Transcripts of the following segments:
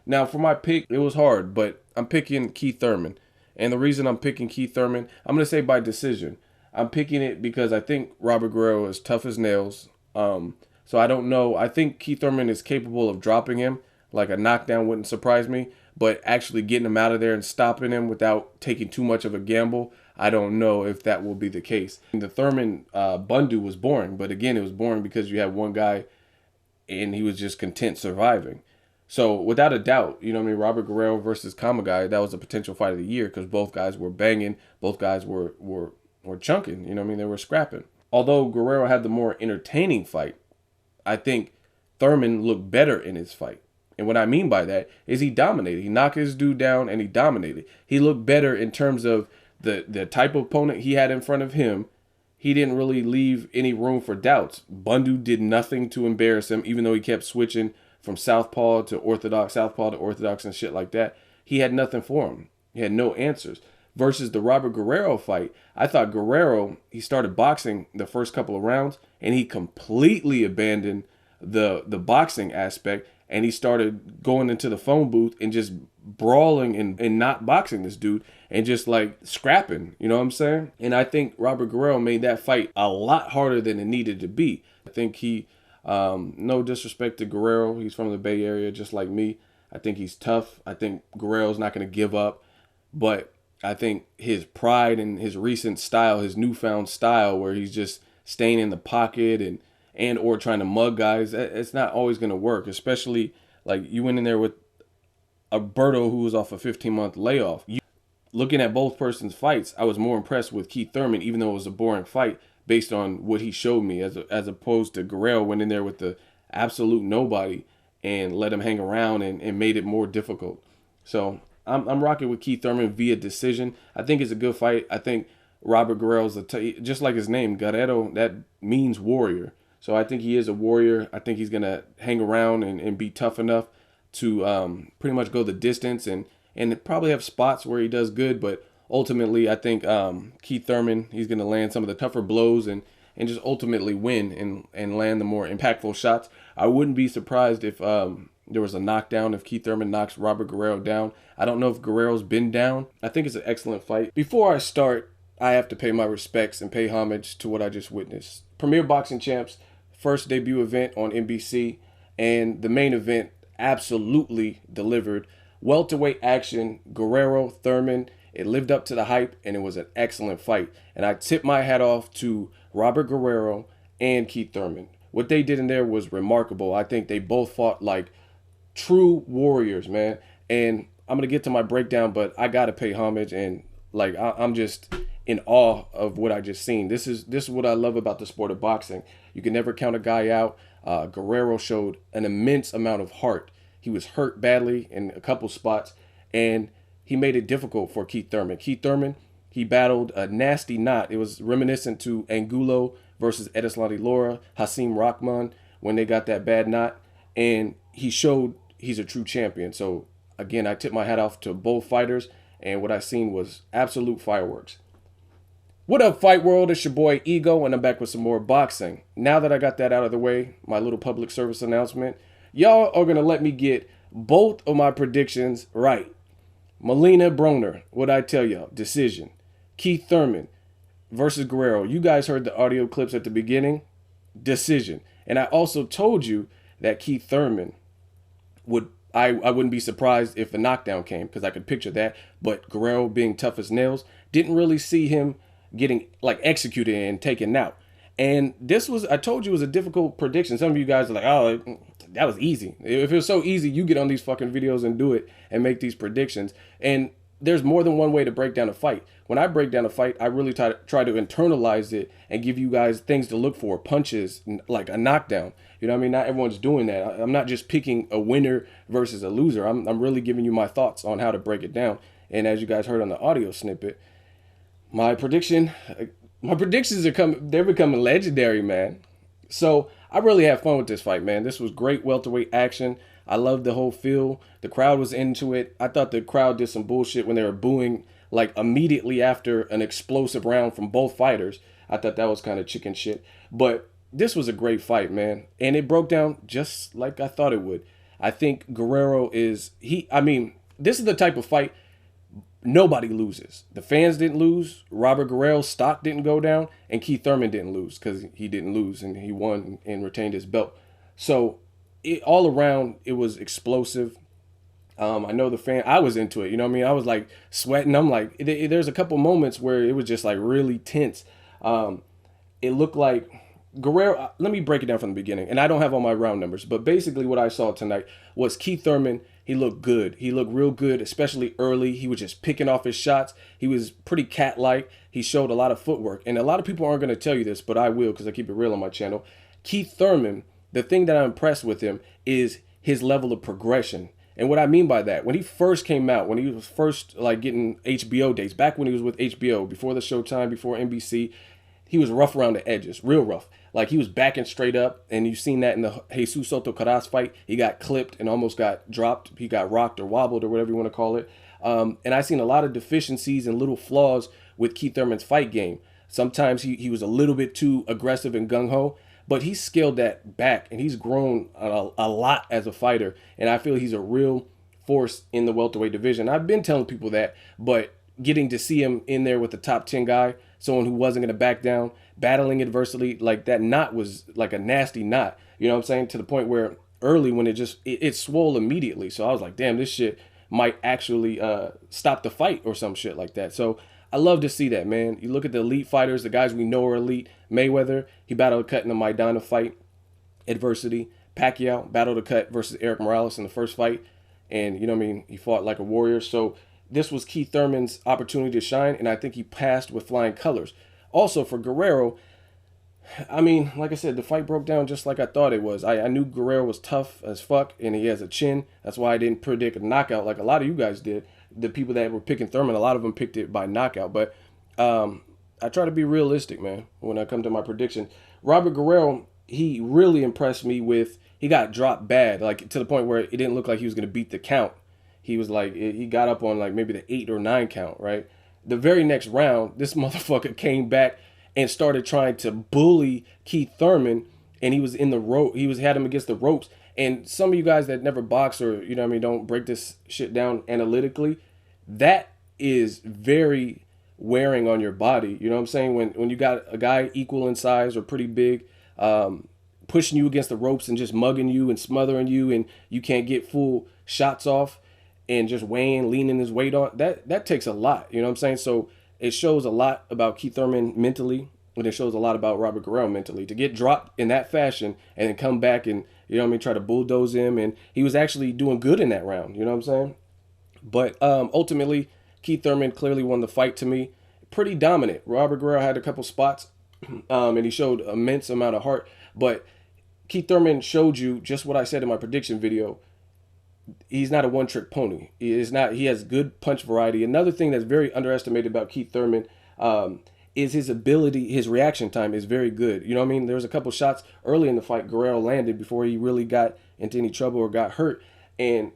Now, for my pick, it was hard, but I'm picking Keith Thurman. And the reason I'm picking Keith Thurman, I'm going to say by decision. I'm picking it because I think Robert Guerrero is tough as nails. So I don't know. I think Keith Thurman is capable of dropping him. Like a knockdown wouldn't surprise me. But actually getting him out of there and stopping him without taking too much of a gamble, I don't know if that will be the case. The Thurman Bundu was boring. But again, it was boring because you had one guy and he was just content surviving. So without a doubt, you know what I mean, Robert Guerrero versus Kamagai, that was a potential fight of the year because both guys were banging, both guys were chunking, you know what I mean, they were scrapping. Although Guerrero had the more entertaining fight, I think Thurman looked better in his fight. And what I mean by that is he dominated. He knocked his dude down and he dominated. He looked better in terms of the type of opponent he had in front of him. He didn't really leave any room for doubts. Bundu did nothing to embarrass him, even though he kept switching from southpaw to orthodox and shit like that. He had nothing for him. He had no answers. Versus the Robert Guerrero fight, I thought Guerrero, he started boxing the first couple of rounds and he completely abandoned the boxing aspect and he started going into the phone booth and just brawling and not boxing this dude and just like scrapping, you know what I'm saying? And I think Robert Guerrero made that fight a lot harder than it needed to be. I think he, no disrespect to Guerrero, he's from the Bay Area just like me. I think he's tough. I think Guerrero's not going to give up, but I think his pride and his recent style, his newfound style where he's just staying in the pocket and or trying to mug guys, it's not always going to work, especially like you went in there with Alberto, who was off a 15-month layoff. Looking at both persons' fights, I was more impressed with Keith Thurman, even though it was a boring fight based on what he showed me, as opposed to Guerrero went in there with the absolute nobody and let him hang around and made it more difficult. So I'm rocking with Keith Thurman via decision. I think it's a good fight. I think Robert Guerrero's just like his name, Guerrero, that means warrior. So I think he is a warrior. I think he's going to hang around and be tough enough to pretty much go the distance and probably have spots where he does good. But ultimately, I think Keith Thurman, he's going to land some of the tougher blows and just ultimately win and land the more impactful shots. I wouldn't be surprised if there was a knockdown, if Keith Thurman knocks Robert Guerrero down. I don't know if Guerrero's been down. I think it's an excellent fight. Before I start, I have to pay my respects and pay homage to what I just witnessed. Premier Boxing Champs, first debut event on NBC, and the main event absolutely delivered. Welterweight action, Guerrero, Thurman, it lived up to the hype, and it was an excellent fight. And I tip my hat off to Robert Guerrero and Keith Thurman. What they did in there was remarkable. I think they both fought like true warriors, man. And I'm going to get to my breakdown, but I got to pay homage. And like, I'm just in awe of what I just seen. This is what I love about the sport of boxing. You can never count a guy out. Guerrero showed an immense amount of heart. He was hurt badly in a couple spots, and he made it difficult for Keith Thurman. Keith Thurman, he battled a nasty knot. It was reminiscent to Angulo versus Edeslani Lara, Hasim Rahman, when they got that bad knot. And he showed he's a true champion. So, again, I tip my hat off to both fighters. And what I seen was absolute fireworks. What up, Fight World? It's your boy Ego, and I'm back with some more boxing. Now that I got that out of the way, my little public service announcement, y'all are going to let me get both of my predictions right. Melina Broner, what I tell y'all, decision. Keith Thurman versus Guerrero. You guys heard the audio clips at the beginning. Decision. And I also told you that Keith Thurman I wouldn't be surprised if a knockdown came because I could picture that. But Guerrero being tough as nails, didn't really see him getting like executed and taken out. And this was, I told you, it was a difficult prediction. Some of you guys are like, oh, that was easy. If it was so easy, you get on these fucking videos and do it and make these predictions. And there's more than one way to break down a fight. When I break down a fight, I really try to internalize it and give you guys things to look for, punches, like a knockdown. You know what I mean? Not everyone's doing that. I'm not just picking a winner versus a loser. I'm really giving you my thoughts on how to break it down. And as you guys heard on the audio snippet, my predictions they're becoming legendary, man. So I really had fun with this fight, man. This was great welterweight action. I loved the whole feel. The crowd was into it. I thought the crowd did some bullshit when they were booing like immediately after an explosive round from both fighters. I thought that was kind of chicken shit. But this was a great fight, man. And it broke down just like I thought it would. I think Guerrero is he. I mean, this is the type of fight nobody loses. The fans didn't lose. Robert Guerrero's stock didn't go down, and Keith Thurman didn't lose because he didn't lose and he won and retained his belt. So all around, it was explosive. I know the fan. I was into it. You know what I mean? I was like sweating. I'm like, there's a couple moments where it was just like really tense. It looked like Guerrero. Let me break it down from the beginning. And I don't have all my round numbers, but basically what I saw tonight was Keith Thurman. He looked good. He looked real good, especially early. He was just picking off his shots. He was pretty cat-like. He showed a lot of footwork. And a lot of people aren't going to tell you this, but I will because I keep it real on my channel. Keith Thurman, the thing that I'm impressed with him is his level of progression. And what I mean by that, when he first came out, when he was first like getting HBO dates, back when he was with HBO, before the Showtime, before NBC, he was rough around the edges, real rough. Like he was backing straight up, and you've seen that in the Jesus Soto Caras fight. He got clipped and almost got dropped. He got rocked or wobbled or whatever you want to call it. And I've seen a lot of deficiencies and little flaws with Keith Thurman's fight game. Sometimes he was a little bit too aggressive and gung-ho, but he's scaled that back, and he's grown a lot as a fighter. And I feel he's a real force in the welterweight division. I've been telling people that, but getting to see him in there with the top 10 guy, someone who wasn't going to back down, battling adversity, like that knot was like a nasty knot, you know what I'm saying? To the point where early when it swole immediately. So I was like, damn, this shit might actually stop the fight or some shit like that. So I love to see that, man. You look at the elite fighters, the guys we know are elite. Mayweather, he battled a cut in the Maidana fight, adversity. Pacquiao battled a cut versus Eric Morales in the first fight. And, you know what I mean? He fought like a warrior. So this was Keith Thurman's opportunity to shine, and I think he passed with flying colors. Also, for Guerrero, I mean, like I said, the fight broke down just like I thought it was. I knew Guerrero was tough as fuck, and he has a chin. That's why I didn't predict a knockout like a lot of you guys did. The people that were picking Thurman, a lot of them picked it by knockout. But I try to be realistic, man, when I come to my prediction. Robert Guerrero, he really impressed me with, he got dropped bad, like to the point where it didn't look like he was going to beat the count. He was like, he got up on like maybe the 8 or 9 count, right? The very next round, this motherfucker came back and started trying to bully Keith Thurman, and he was in the rope. Had him against the ropes. And some of you guys that never box or, you know what I mean, don't break this shit down analytically, that is very wearing on your body. You know what I'm saying? When you got a guy equal in size or pretty big, pushing you against the ropes and just mugging you and smothering you, and you can't get full shots off, and just weighing, leaning his weight on, that takes a lot. You know what I'm saying? So it shows a lot about Keith Thurman mentally, and it shows a lot about Robert Guerrero mentally. To get dropped in that fashion and then come back and, you know what I mean, try to bulldoze him. And he was actually doing good in that round. You know what I'm saying? But ultimately, Keith Thurman clearly won the fight to me. Pretty dominant. Robert Guerrero had a couple spots, and he showed immense amount of heart. But Keith Thurman showed you just what I said in my prediction video. He's not a one-trick pony. He has good punch variety. Another thing that's very underestimated about Keith Thurman is his ability. His reaction time is very good. You know what I mean? There was a couple shots early in the fight Guerrero landed before he really got into any trouble or got hurt, and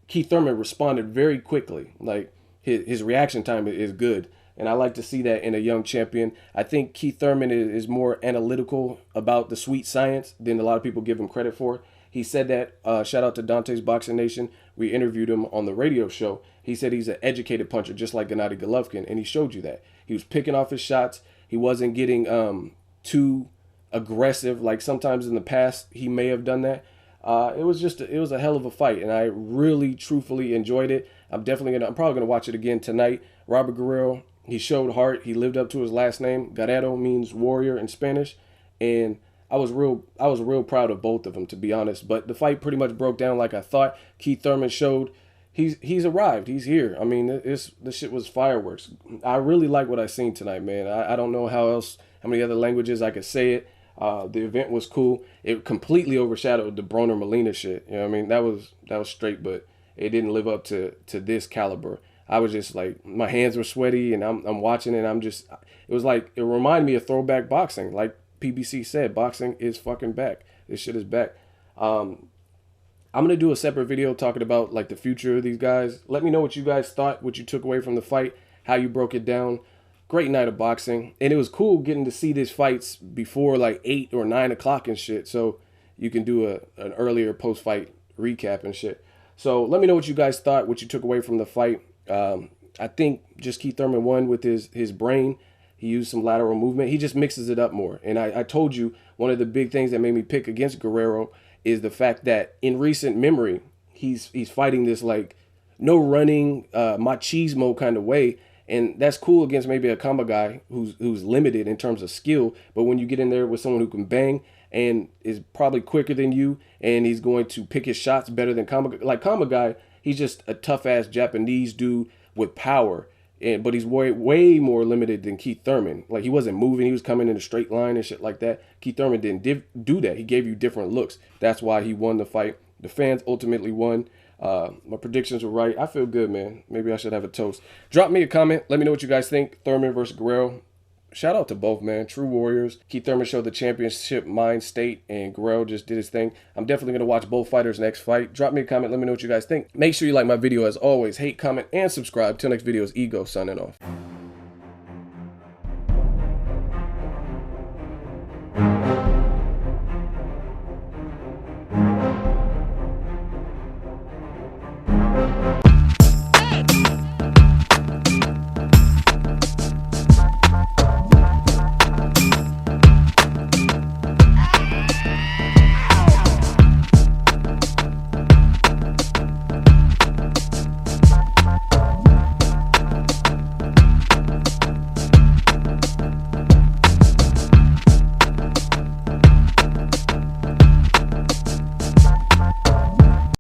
Keith Thurman responded very quickly. Like his reaction time is good, and I like to see that in a young champion. I think Keith Thurman is more analytical about the sweet science than a lot of people give him credit for. He said that, shout out to Dante's Boxing Nation. We interviewed him on the radio show. He said he's an educated puncher, just like Gennady Golovkin, and he showed you that. He was picking off his shots. He wasn't getting too aggressive like sometimes in the past he may have done that. It was a hell of a fight, and I really, truthfully enjoyed it. I'm probably gonna watch it again tonight. Robert Guerrero, he showed heart. He lived up to his last name. Guerrero means warrior in Spanish, and I was real proud of both of them, to be honest. But the fight pretty much broke down like I thought. Keith Thurman showed he's arrived. He's here. I mean, this shit was fireworks. I really like what I seen tonight, man. I don't know how many other languages I could say it. The event was cool. It completely overshadowed the Broner Molina shit. You know what I mean? That was straight, but it didn't live up to this caliber. I was just like, my hands were sweaty, and I'm watching it. It was like, it reminded me of throwback boxing. Like PBC said, boxing is fucking back. This shit is back. I'm going to do a separate video talking about like the future of these guys. Let me know what you guys thought, what you took away from the fight, how you broke it down. Great night of boxing. And it was cool getting to see these fights before like 8 or 9 o'clock and shit. So you can do an earlier post-fight recap and shit. So let me know what you guys thought, what you took away from the fight. I think just Keith Thurman won with his brain. He used some lateral movement. He just mixes it up more. And I told you one of the big things that made me pick against Guerrero is the fact that in recent memory, he's fighting this like no running, machismo kind of way. And that's cool against maybe a combo guy who's limited in terms of skill. But when you get in there with someone who can bang and is probably quicker than you, and he's going to pick his shots better than combo guy, he's just a tough ass Japanese dude with power. But he's way more limited than Keith Thurman. Like, he wasn't moving. He was coming in a straight line and shit like that. Keith Thurman didn't do that. He gave you different looks. That's why he won the fight. The fans ultimately won. My predictions were right. I feel good, man. Maybe I should have a toast. Drop me a comment. Let me know what you guys think. Thurman versus Guerrero. Shout out to both, man. True warriors. Keith Thurman showed the championship mind state, and Guerrero just did his thing. I'm definitely going to watch both fighters' next fight. Drop me a comment. Let me know what you guys think. Make sure you like my video as always. Hate, comment, and subscribe. Till next video is Ego signing off.